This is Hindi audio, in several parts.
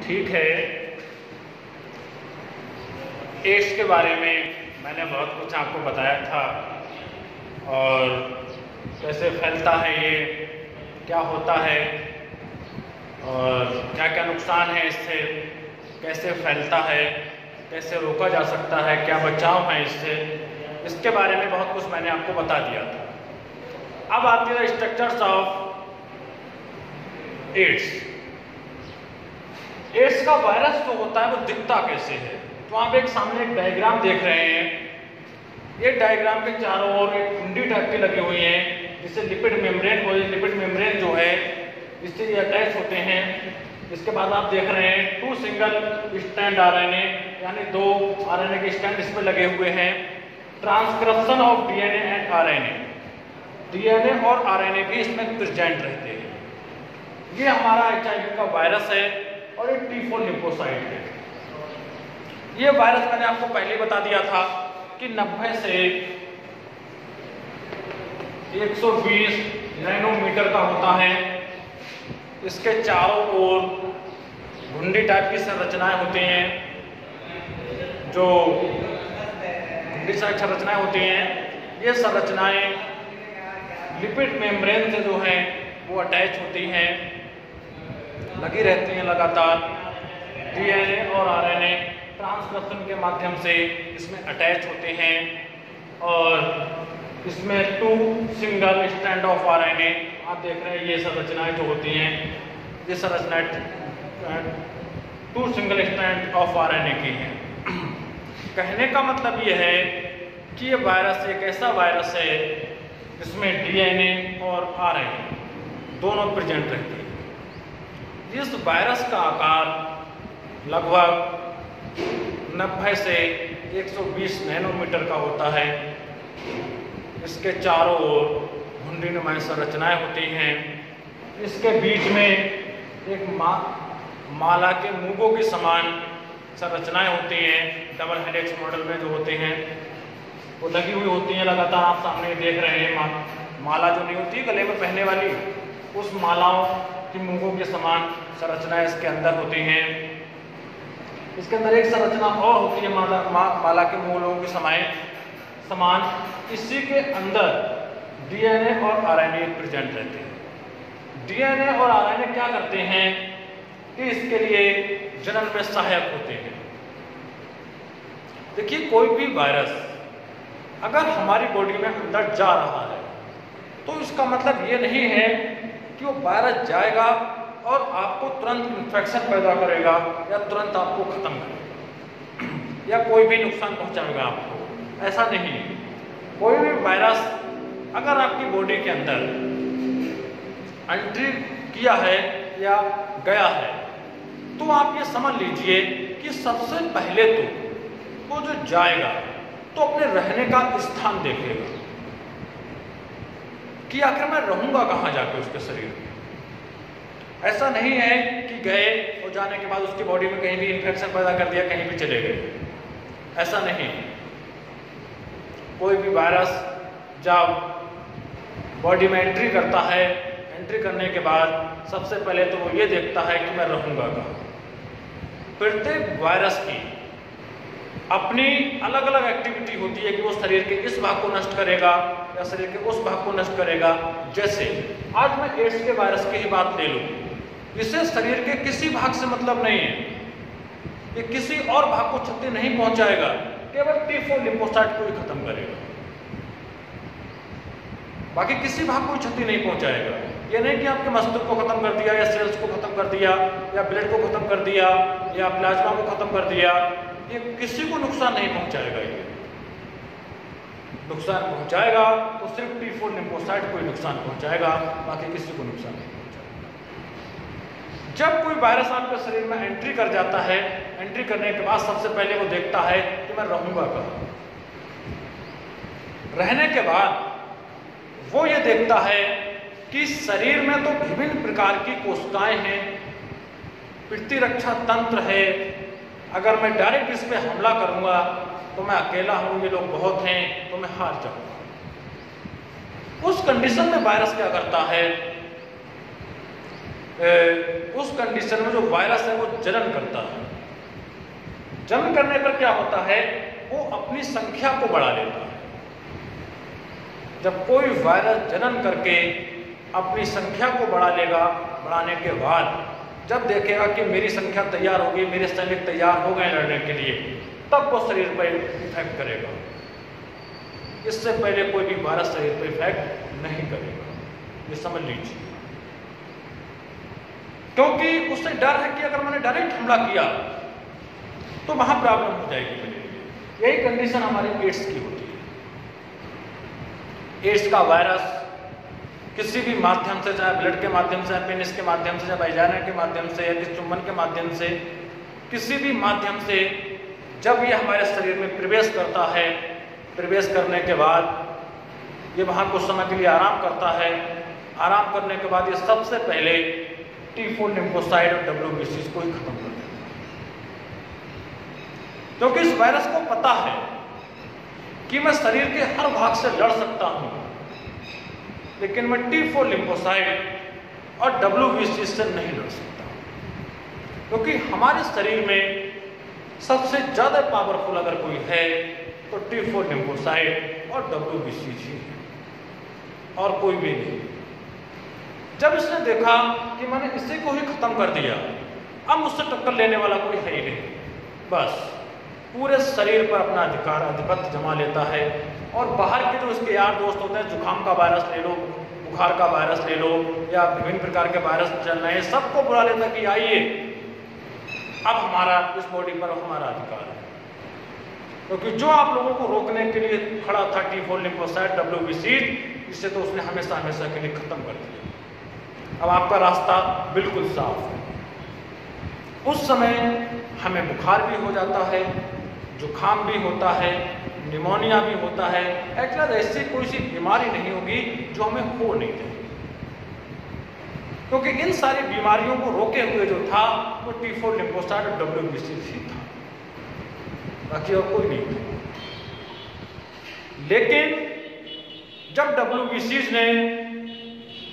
ठीक है। एड्स के बारे में मैंने बहुत कुछ आपको बताया था और कैसे फैलता है ये, क्या होता है और क्या क्या नुकसान है इससे, कैसे फैलता है, कैसे रोका जा सकता है, क्या बचाव है इससे, इसके बारे में बहुत कुछ मैंने आपको बता दिया था। अब आती है स्ट्रक्चर्स ऑफ एड्स। एड्स का वायरस जो होता है वो दिखता कैसे है, तो आप एक सामने एक डायग्राम देख रहे हैं। ये डायग्राम के चारों ओर एक कुंडी टाइप की लगी हुई है जिससे लिपिड मेम्ब्रेन हो, लिपिड मेम्ब्रेन जो है इससे ये अटैच होते हैं। इसके बाद आप देख रहे हैं 2 सिंगल स्टैंड आरएनए, यानी 2 आरएनए के स्टैंड इसमें लगे हुए हैं। Transcription of DNA and RNA, DNA और आरएनए भी इसमें प्रेजेंट रहते हैं। ये हमारा एचआईवी का वायरस है और ये T4 लिम्फोसाइट है। ये वायरस मैंने आपको पहले बता दिया था कि 90 से 120 नैनोमीटर का होता है। इसके चारों ओर घुंडी टाइप की संरचनाएं होती हैं, जो घुंडी टाइप संरचनाएं होती हैं। ये संरचनाएं लिपिड मेम्ब्रेन से जो है वो अटैच होती हैं, लगी रहती हैं लगातार। डीएनए और आरएनए ट्रांसक्रिप्शन के माध्यम से इसमें अटैच होते हैं और इसमें 2 सिंगल स्टैंड ऑफ आरएनए, आप देख रहे हैं ये संरचनाएं जो होती हैं, ये संरचनाएं 2 सिंगल स्टैंड ऑफ आरएनए की हैं। कहने का मतलब ये है कि ये वायरस एक ऐसा वायरस है जिसमें डीएनए और आरएनए दोनों प्रेजेंट रहते हैं। इस वायरस का आकार लगभग 90 से 120 नैनोमीटर का होता है। इसके चारों ओर घुंडीनुमा संरचनाएं होती हैं। इसके बीच में एक माला के मूंगों के समान संरचनाएं होती हैं, डबल हेलिक्स मॉडल में जो होते हैं वो लगी हुई होती हैं लगातार। आप सामने देख रहे हैं माला जो नहीं होती गले में पहनने वाली, उस मालाओं की मूंगों के समान संरचनाएं इसके अंदर होती हैं। इसके अंदर एक संरचना और होती है माला के मूलों के समान। इसी के अंदर डीएनए और आरएनए प्रेजेंट रहते हैं। डीएनए और आरएनए क्या करते हैं कि इसके लिए जनन में सहायक होते हैं। देखिए, कोई भी वायरस अगर हमारी बॉडी में अंदर जा रहा है तो इसका मतलब ये नहीं है कि वो वायरस जाएगा और आपको तुरंत इन्फेक्शन पैदा करेगा या तुरंत आपको खत्म करेगा या कोई भी नुकसान पहुंचाएगा आपको, ऐसा नहीं। कोई भी वायरस अगर आपकी बॉडी के अंदर एंट्री किया है या गया है तो आप ये समझ लीजिए कि सबसे पहले तो वो जो जाएगा तो अपने रहने का स्थान देखेगा कि आखिर मैं रहूंगा कहाँ जाके उसके शरीर में। ऐसा नहीं है कि गए और जाने के बाद उसकी बॉडी में कहीं भी इन्फेक्शन पैदा कर दिया, कहीं भी चले गए, ऐसा नहीं। कोई भी वायरस जब बॉडी में एंट्री करता है, एंट्री करने के बाद सबसे पहले तो वो ये देखता है कि मैं रहूंगा कहाँ। प्रत्येक वायरस की अपनी अलग अलग एक्टिविटी होती है कि वो शरीर के इस भाग को नष्ट करेगा या शरीर के उस भाग को नष्ट करेगा। जैसे आज मैं एड्स के वायरस की ही बात ले लूँ, इसे शरीर के किसी भाग से मतलब नहीं है, ये किसी और भाग को क्षति नहीं पहुंचाएगा, केवल T4 लिम्फोसाइट को ही खत्म करेगा, बाकी किसी भाग को क्षति नहीं पहुंचाएगा। ये नहीं कि आपके मस्तिष्क को खत्म कर दिया या सेल्स को खत्म कर दिया या ब्लड को खत्म कर दिया या प्लाज्मा को खत्म कर दिया, ये किसी को नुकसान नहीं पहुंचाएगा। ये नुकसान पहुंचाएगा तो सिर्फ T4 लिम्फोसाइट को ही नुकसान पहुंचाएगा, बाकी किसी को नुकसान नहीं पहुंचाएगा। जब कोई वायरस आपके शरीर में एंट्री कर जाता है, एंट्री करने के बाद सबसे पहले वो देखता है कि मैं रहूंगा कहाँ। रहने के बाद वो ये देखता है कि शरीर में तो विभिन्न प्रकार की कोशिकाएं हैं, प्रतिरक्षा तंत्र है। अगर मैं डायरेक्ट इस पे हमला करूंगा तो मैं अकेला हूं, ये लोग बहुत हैं, तो मैं हार जाऊंगा। उस कंडीशन में वायरस क्या करता है, उस कंडीशन में जो वायरस है वो जनन करता है। जनन करने पर क्या होता है, वो अपनी संख्या को बढ़ा लेता है। जब कोई वायरस जनन करके अपनी संख्या को बढ़ा लेगा, बढ़ाने के बाद जब देखेगा कि मेरी संख्या तैयार हो गई, मेरे सैनिक तैयार हो गए लड़ने के लिए, तब वो शरीर पर इफेक्ट करेगा। इससे पहले कोई भी वायरस शरीर पर इफेक्ट नहीं करेगा, ये समझ लीजिए। क्योंकि उससे डर है कि अगर मैंने डायरेक्ट हमला किया तो वहां प्रॉब्लम हो जाएगी मेरे लिए। यही कंडीशन हमारी एड्स की होती है। एड्स का वायरस किसी भी माध्यम से, चाहे ब्लड के माध्यम से, पेनिस के माध्यम से, चाहे वैजाना के माध्यम से, या किसी चुंबन के माध्यम से, किसी भी माध्यम से जब ये हमारे शरीर में प्रवेश करता है, प्रवेश करने के बाद ये वहाँ कुछ समय के लिए आराम करता है। आराम करने के बाद ये सबसे पहले T4 लिम्फोसाइट और WBCs को ही खत्म कर देता है। क्योंकि इस वायरस को पता है कि मैं शरीर के हर भाग से लड़ सकता हूं, लेकिन मैं T4 लिम्फोसाइट और WBC से नहीं लड़ सकता। क्योंकि हमारे शरीर में सबसे ज्यादा पावरफुल अगर कोई है तो T4 लिम्फोसाइट और WBC ही है, और कोई भी नहीं। जब इसने देखा कि मैंने इसी को ही खत्म कर दिया, अब मुझसे टक्कर लेने वाला कोई है ही नहीं, बस पूरे शरीर पर अपना आधिपत्य जमा लेता है। और बाहर के जो इसके यार दोस्त होते हैं, जुकाम का वायरस ले लो, बुखार का वायरस ले लो, या विभिन्न प्रकार के वायरस चल रहे हैं, सबको बुला लेता कि आइए अब हमारा इस बॉडी पर हमारा अधिकार है। क्योंकि जो आप लोगों को रोकने के लिए खड़ा था T4 लिम्फोसाइट WBC, इससे तो उसने हमेशा हमेशा के लिए खत्म कर दिया। अब आपका रास्ता बिल्कुल साफ है। उस समय हमें बुखार भी हो जाता है, जुकाम भी होता है, निमोनिया भी होता है। एक्चुअली ऐसी कोई सी बीमारी नहीं होगी जो हमें हो नहीं देगी, क्योंकि इन सारी बीमारियों को रोके हुए जो था वो T4 लिम्फोसाइट और WBC ही था, बाकी और कोई नहीं था। लेकिन जब WBCs ने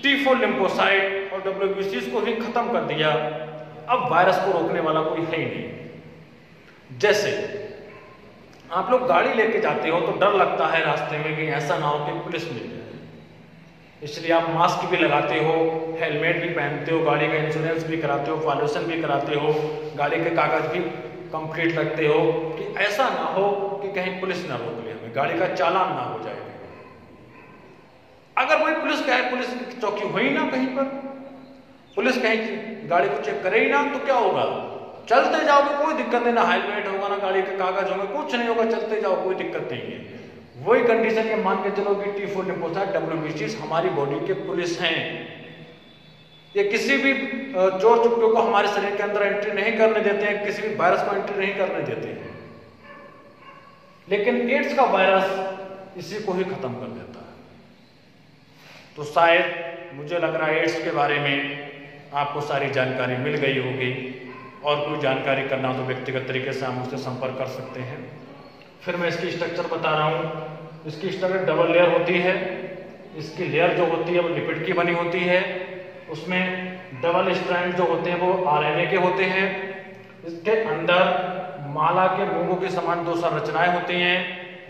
T4 लिम्फोसाइट और WBCs को ही खत्म कर दिया, अब वायरस को रोकने वाला कोई है ही नहीं। जैसे आप लोग गाड़ी लेके जाते हो तो डर लगता है रास्ते में कि ऐसा ना हो कि पुलिस मिल जाए, इसलिए आप मास्क भी लगाते हो, हेलमेट भी पहनते हो, गाड़ी का इंश्योरेंस भी कराते हो, पॉल्यूशन भी कराते हो, गाड़ी के कागज भी कंप्लीट रखते हो कि ऐसा ना हो कि कहीं पुलिस ना रोक ले, हमें गाड़ी का चालान ना हो जाए। अगर वही पुलिस का है, पुलिस की चौकी हुई ना कहीं पर, पुलिस कहीं गाड़ी को चेक करे ही ना, तो क्या होगा, चलते जाओगे कोई दिक्कत नहीं, ना हेलमेट होगा, ना गाड़ी के कागज होंगे, कुछ नहीं होगा, चलते जाओ कोई दिक्कत नहीं है। वही कंडीशन ये मान के चलो कि T4 लिम्फोसाइट WBCs हमारी बॉडी के पुलिस हैं। ये किसी भी चोर चुप्पे को हमारे शरीर के अंदर एंट्री नहीं करने देते हैं, किसी भी वायरस को एंट्री नहीं करने देते हैं। लेकिन एड्स का वायरस इसी को ही खत्म कर देता है। तो शायद मुझे लग रहा है एड्स के बारे में आपको सारी जानकारी मिल गई होगी, और कोई जानकारी करना हो तो व्यक्तिगत तरीके से आप मुझसे संपर्क कर सकते हैं। फिर मैं इसकी स्ट्रक्चर बता रहा हूँ। इसकी स्ट्रक्चर डबल लेयर होती है। इसकी लेयर जो होती है वो लिपिड की बनी होती है। उसमें डबल स्ट्रैंड जो होते हैं वो RNA के होते हैं। इसके अंदर माला के मूंगों के समान 2 संरचनाएं होती हैं,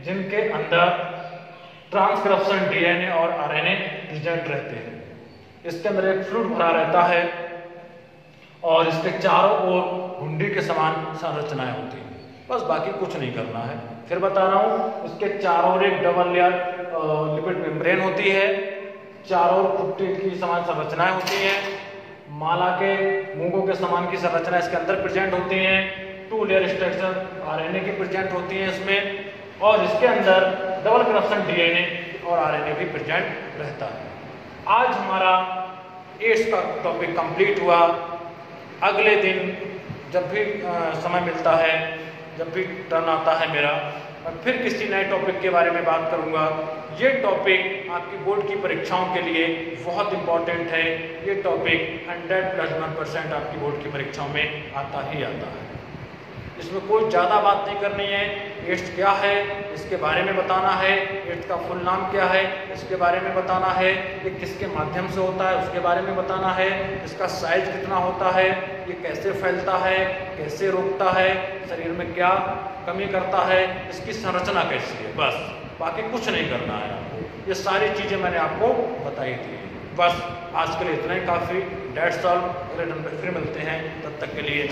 जिनके अंदर ट्रांसक्रिप्शन DNA और RNA प्रेजेंट रहते हैं। इसके अंदर एक फ्लूइड भरा रहता है और इसके चारों ओर हुंडी के समान संरचनाएं होती हैं। बस बाकी कुछ नहीं करना है। फिर बता रहा हूं, इसके चारों ओर एक डबल लेयर लिपिड मेम्ब्रेन होती है, चारों ओर कुट्टी की समान संरचनाएं होती हैं, माला के मूंगों के समान की संरचना इसके अंदर प्रेजेंट होती हैं, 2 लेयर स्ट्रक्चर RNA की प्रेजेंट होती है इसमें, और इसके अंदर डबल क्रिप्शन DNA और RNA भी प्रेजेंट रहता है। आज हमारा एड्स का टॉपिक कंप्लीट हुआ। अगले दिन जब भी समय मिलता है, जब भी टर्न आता है मेरा, मैं फिर किसी नए टॉपिक के बारे में बात करूंगा। ये टॉपिक आपकी बोर्ड की परीक्षाओं के लिए बहुत इंपॉर्टेंट है। ये टॉपिक 100+1% आपकी बोर्ड की परीक्षाओं में आता ही आता है। इसमें कोई ज़्यादा बात नहीं करनी है। एड्स क्या है इसके बारे में बताना है, एड्स का फुल नाम क्या है इसके बारे में बताना है, ये किसके माध्यम से होता है उसके बारे में बताना है, इसका साइज कितना होता है, ये कैसे फैलता है, कैसे रोकता है, शरीर में क्या कमी करता है, इसकी संरचना कैसी है, बस बाकी कुछ नहीं करना है आपको। ये सारी चीज़ें मैंने आपको बताई थी। बस आज के लिए इतना ही काफ़ी। That's all. अगले दिन फिर मिलते हैं, तब तक के लिए